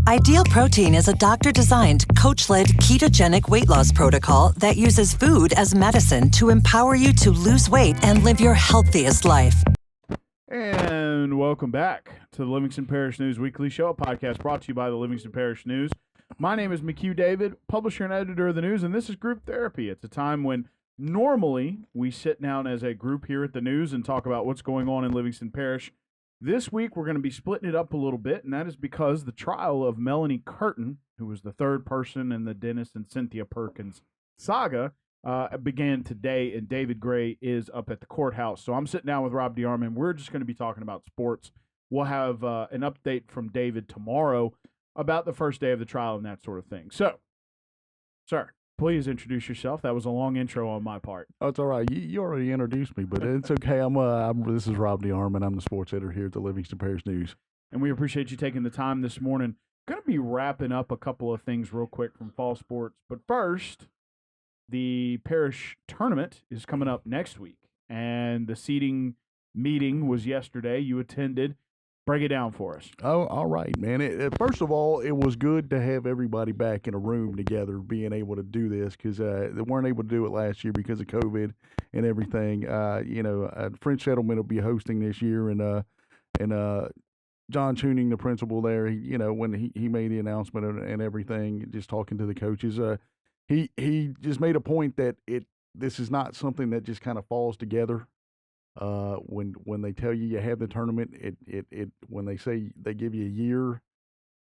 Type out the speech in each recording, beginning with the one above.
Ideal Protein is a doctor-designed, coach-led ketogenic weight loss protocol that uses food as medicine to empower you to lose weight and live your healthiest life. And welcome back to the Livingston Parish News Weekly Show, a podcast brought to you by the Livingston Parish News. My name is McHugh David, publisher and editor of the news, and this is Group Therapy. It's a time when normally we sit down as a group here at the news and talk about what's going on in Livingston Parish. This week we're going to be splitting it up a little bit, and that is because the trial of Melanie Curtin, who was the third person in the Dennis and Cynthia Perkins saga, began today, and David Gray is up at the courthouse. So I'm sitting down with Rob DeArmond. We're just going to be talking about sports. We'll have an update from David tomorrow about the first day of the trial and that sort of thing. So, sir, please introduce yourself. That was a long intro on my part. Oh, it's all right. You already introduced me, but it's okay. This is Rob DeArmond. I'm the sports editor here at the Livingston Parish News. And we appreciate you taking the time this morning. Going to be wrapping up a couple of things real quick from fall sports. But first, the parish tournament is coming up next week. And the seating meeting was yesterday. You attended. Break it down for us. Oh, all right, man. First of all, it was good to have everybody back in a room together, being able to do this, because they weren't able to do it last year because of COVID and everything. French Settlement will be hosting this year, and John Tuning, the principal there, when he made the announcement and everything, just talking to the coaches, he just made a point that this is not something that just kind of falls together. When they tell you have the tournament, when they say they give you a year,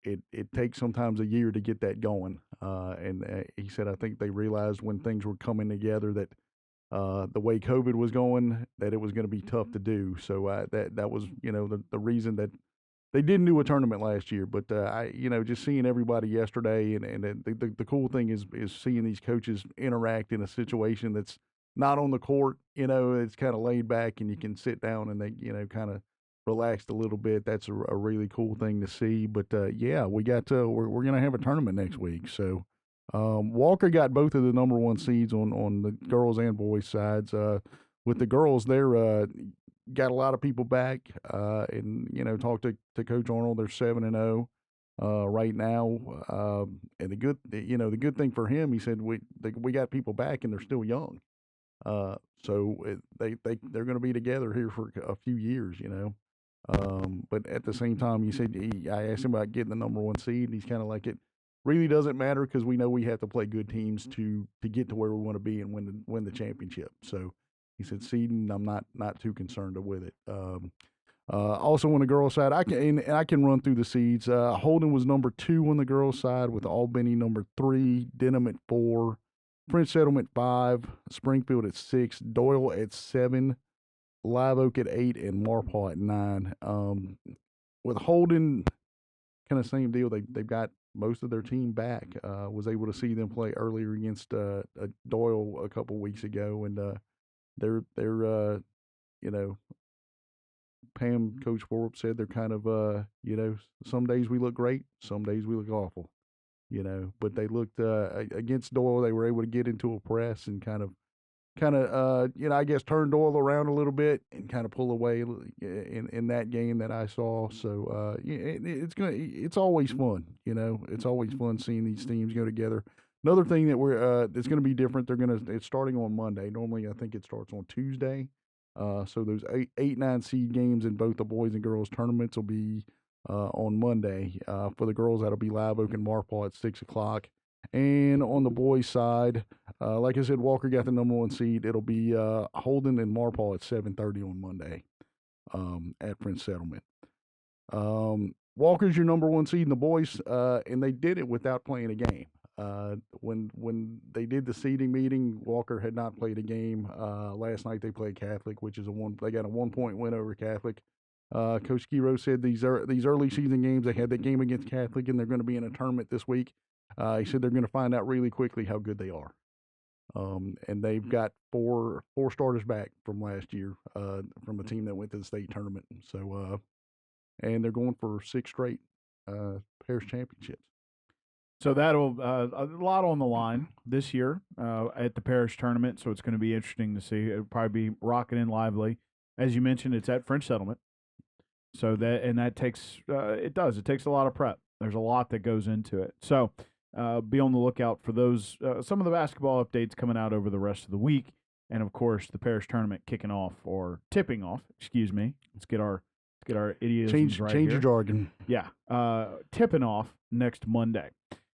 it takes sometimes a year to get that going. And he said, I think they realized when things were coming together that the way COVID was going, that it was going to be tough to do. So that was the reason that they didn't do a tournament last year. But just seeing everybody yesterday, and the cool thing is seeing these coaches interact in a situation that's not on the court, it's kind of laid back and you can sit down and they, kind of relaxed a little bit. That's a really cool thing to see. But we got we're going to have a tournament next week. So Walker got both of the number one seeds on the girls and boys sides. With the girls, they're got a lot of people back, and talked to Coach Arnold. They're 7-0 right now. And the good thing for him, he said we got people back and they're still young. They're going to be together here for a few years, but at the same time, I asked him about getting the number one seed, and he's kind of like, it really doesn't matter because we know we have to play good teams to get to where we want to be and win the championship. So he said seeding, I'm not too concerned with it. Also on the girls' side, I can run through the seeds. Holden was number 2 on the girls' side, with Albany number 3, Denham at 4. French Settlement 5, Springfield at 6, Doyle at 7, Live Oak at 8, and Marpaw at 9. With Holden, kind of same deal. They've got most of their team back. Was able to see them play earlier against Doyle a couple weeks ago, and they're Pam, Coach Forbes said they're kind of some days we look great, some days we look awful. But they looked against Doyle. They were able to get into a press and kind of, I guess turn Doyle around a little bit and kind of pull away in that game that I saw. So it's always fun. It's always fun seeing these teams go together. Another thing that that's going to be different. It's starting on Monday. Normally, I think it starts on Tuesday. So those 8-9 seed games in both the boys and girls tournaments will be on Monday. For the girls, that'll be Live Oak and Marpaw at 6 o'clock. And on the boys' side, like I said, Walker got the number one seed. It'll be Holden and Marpaw at 7:30 on Monday at French Settlement. Walker's your number one seed in the boys, and they did it without playing a game. When they did the seeding meeting, Walker had not played a game. Last night they played Catholic, which is they got a 1-point win over Catholic. Coach Giro said these early season games, they had that game against Catholic, and they're going to be in a tournament this week. He said they're going to find out really quickly how good they are. And they've got four starters back from last year, from a team that went to the state tournament. So, and they're going for 6 straight parish championships. So that'll a lot on the line this year at the parish tournament. So it's going to be interesting to see. It'll probably be rocking and lively. As you mentioned, it's at French Settlement. So that takes it takes a lot of prep. There's a lot that goes into it. So be on the lookout for those. Some of the basketball updates coming out over the rest of the week. And, of course, the parish tournament kicking off or tipping off. Excuse me. Let's get our idioms right Change here. your jargon. Yeah. Tipping off next Monday.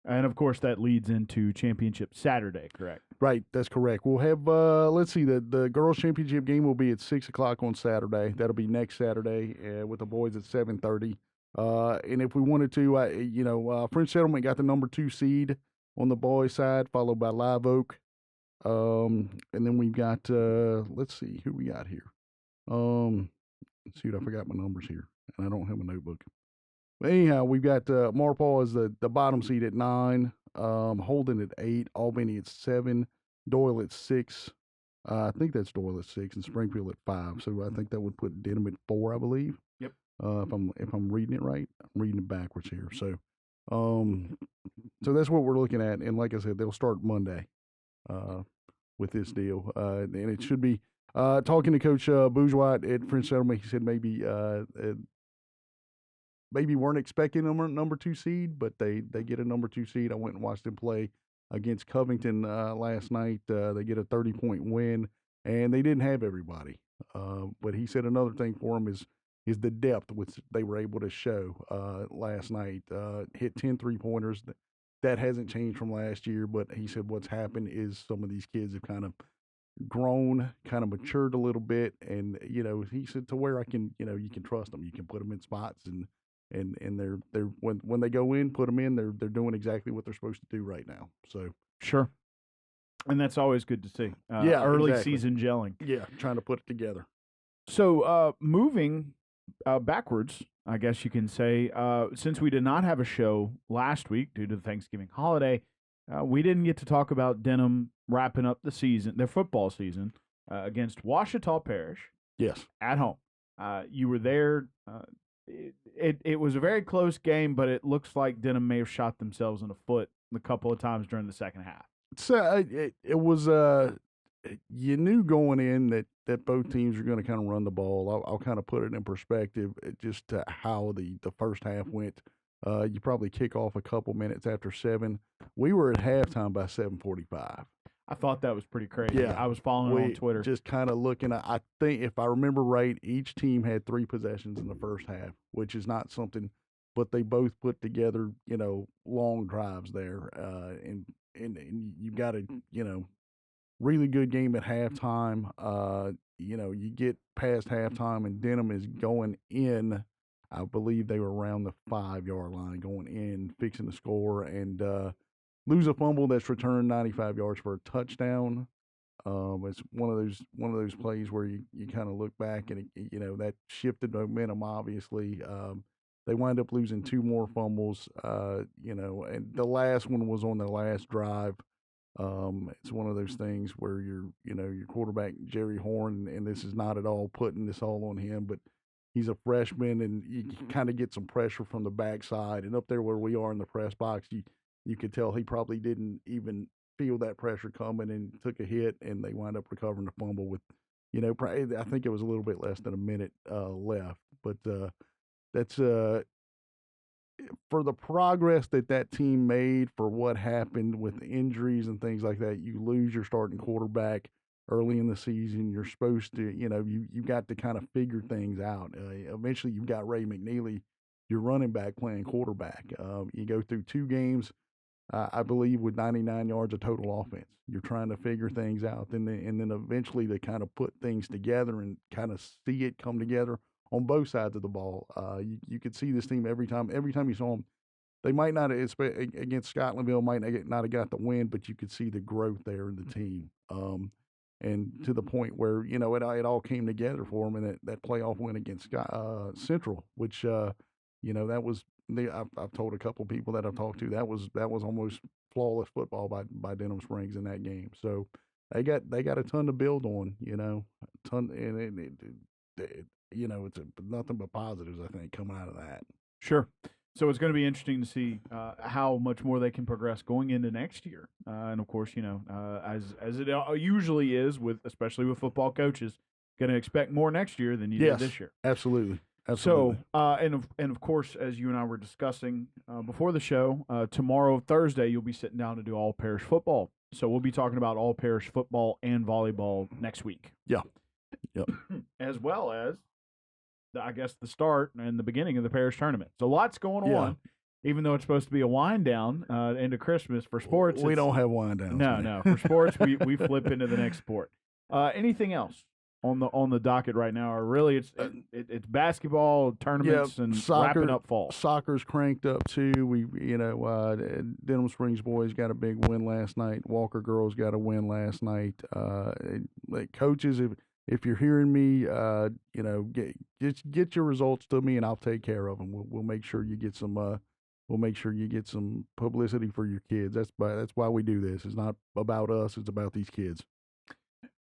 And, of course, that leads into championship Saturday, correct? Right, that's correct. We'll have, let's see, the girls' championship game will be at 6 o'clock on Saturday. That'll be next Saturday with the boys at 7:30. And if we wanted to, French Settlement got the number 2 seed on the boys' side, followed by Live Oak. And then we've got, let's see, who we got here. Shoot, I forgot my numbers here, and I don't have a notebook. But anyhow, we've got Marpaw as the bottom seed at 9, Holden at 8, Albany at 7, Doyle at 6. I think that's Doyle at 6, and Springfield at 5. So I think that would put Denham at 4, I believe. Yep. If I'm reading it right, I'm reading it backwards here. So, so that's what we're looking at. And like I said, they'll start Monday with this deal, and it should be. Talking to Coach Bourgeois at French Settlement, he said maybe weren't expecting them a number 2 seed, but they get a number 2 seed. I went and watched them play against Covington last night. They get a 30-point win, and they didn't have everybody. But he said another thing for them is the depth which they were able to show last night. Hit 10 3-pointers. That hasn't changed from last year, but he said what's happened is some of these kids have kind of grown, kind of matured a little bit, and he said to where I can, you can trust them. You can put them in spots, and they're when they go in, put them in. They're doing exactly what they're supposed to do right now. So sure, and that's always good to see. Early season gelling. Yeah, trying to put it together. So moving backwards, I guess you can say, since we did not have a show last week due to the Thanksgiving holiday, we didn't get to talk about Denham wrapping up the season, their football season, against Ouachita Parish. Yes, at home. You were there. It was a very close game, but it looks like Denham may have shot themselves in the foot a couple of times during the second half. So it was you knew going in that both teams are going to kind of run the ball. I'll kind of put it in perspective just to how the first half went. You probably kick off a couple minutes after 7. We were at halftime by 7:45. I thought that was pretty crazy. Yeah, I was following on Twitter. Just kind of looking at, I think if I remember right, each team had 3 possessions in the first half, which is not something, but they both put together, long drives there. And you've got a, really good game at halftime. You get past halftime and Denham is going in. I believe they were around the 5-yard line going in, fixing the score, and lose a fumble that's returned 95 yards for a touchdown. It's one of those plays where you kind of look back and that shifted momentum. Obviously, they wind up losing 2 more fumbles. And the last one was on the last drive. It's one of those things where your quarterback Jerry Horn, and this is not at all putting this all on him, but he's a freshman, and you kind of get some pressure from the backside, and up there where we are in the press box, you could tell he probably didn't even feel that pressure coming and took a hit, and they wind up recovering the fumble with, I think it was a little bit less than a minute left. But that's for the progress that team made, for what happened with injuries and things like that. You lose your starting quarterback early in the season. You're supposed to, you've got to kind of figure things out. Eventually, you've got Ray McNeely, your running back, playing quarterback. You go through 2 games, I believe, with 99 yards of total offense. You're trying to figure things out, and then eventually to kind of put things together and kind of see it come together on both sides of the ball. You could see this team every time you saw them. They might not have, against Scotlandville, might not have got the win, but you could see the growth there in the team. And to the point where, it all came together for them in that playoff win against Central, which, that was, I've told a couple people that I've talked to, that was almost flawless football by Denham Springs in that game. So they got a ton to build on, a ton, and it's nothing but positives, I think, coming out of that. Sure. So it's going to be interesting to see how much more they can progress going into next year. And of course, as it usually is, especially with football coaches, going to expect more next year than you did this year. Absolutely. Absolutely. So, and of course, as you and I were discussing before the show, tomorrow, Thursday, you'll be sitting down to do all parish football. So we'll be talking about all parish football and volleyball next week. Yeah. Yep. As well as, I guess, the start and the beginning of the parish tournament. So lots going on. Even though it's supposed to be a wind down into Christmas for sports, we don't have wind downs. No. For sports, we flip into the next sport. Anything else on the docket right now, or really it's basketball tournaments and wrapping up fall. Soccer's cranked up too. We Denham Springs boys got a big win last night. Walker girls got a win last night. Coaches, if you're hearing me, get your results to me and I'll take care of them. We'll make sure you get some. We'll make sure you get some publicity for your kids. That's why we do this. It's not about us. It's about these kids.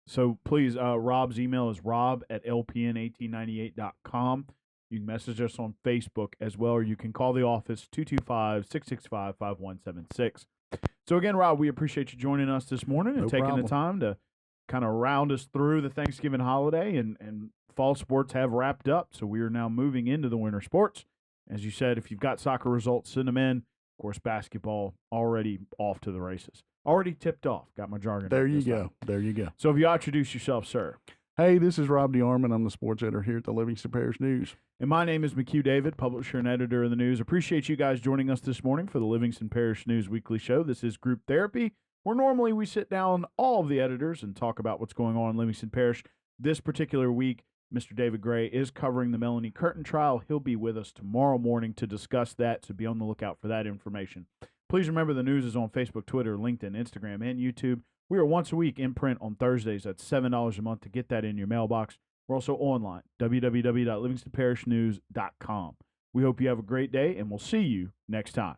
So please, Rob's email is rob@lpn1898.com. You can message us on Facebook as well, or you can call the office 225-665-5176. So again, Rob, we appreciate you joining us this morning and taking the time to kind of round us through the Thanksgiving holiday, and fall sports have wrapped up. So we are now moving into the winter sports. As you said, if you've got soccer results, send them in. Of course, basketball already off to the races. Already tipped off. Got my jargon. There you go. There you go. So if you introduce yourself, sir. Hey, this is Rob DeArmond. I'm the sports editor here at the Livingston Parish News. And my name is McHugh David, publisher and editor of the news. Appreciate you guys joining us this morning for the Livingston Parish News Weekly Show. This is Group Therapy, where normally we sit down all of the editors and talk about what's going on in Livingston Parish. This particular week, Mr. David Gray is covering the Melanie Curtin trial. He'll be with us tomorrow morning to discuss that, so be on the lookout for that information. Please remember the news is on Facebook, Twitter, LinkedIn, Instagram, and YouTube. We are once a week in print on Thursdays at $7 a month to get that in your mailbox. We're also online, www.livingstonparishnews.com. We hope you have a great day, and we'll see you next time.